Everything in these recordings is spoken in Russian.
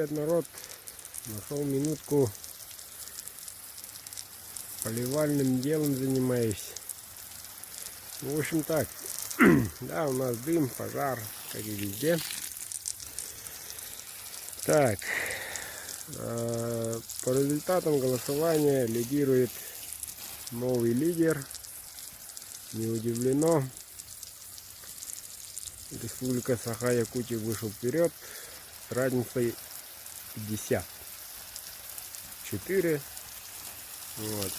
Привет, народ! Нашел минутку, поливальным делом занимаюсь. В общем так, да, у нас дым, пожар, как и везде. Так, по результатам голосования лидирует новый лидер. Не удивлено. Республика Саха-Якутия вышел вперед с разницей 54. Вот.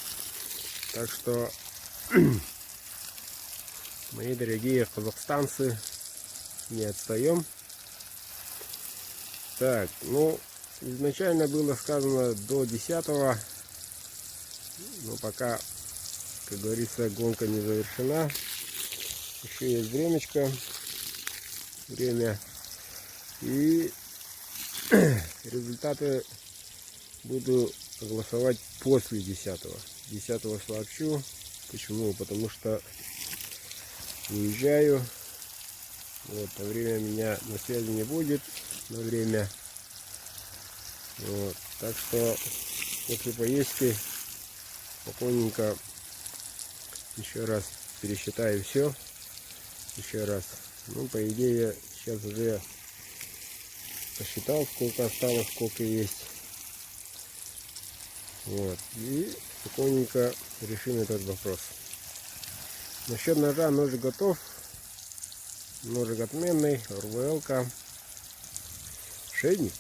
Так что, мои дорогие казахстанцы, не отстаем. Так, ну, изначально было сказано до 10-го, но пока, как говорится, гонка не завершена. Еще есть время. И результаты буду голосовать после 10-го. 10-го сообщу. Почему? Потому что уезжаю. Вот, на время меня на связи не будет. На время. Вот, так что после поездки спокойненько еще раз пересчитаю все. Еще раз. Ну, по идее, сейчас уже посчитал, сколько осталось, сколько есть. Вот. И спокойненько решим этот вопрос. Насчет ножа, ножик готов. Ножик отменный, РВЛ-ка. Шейник.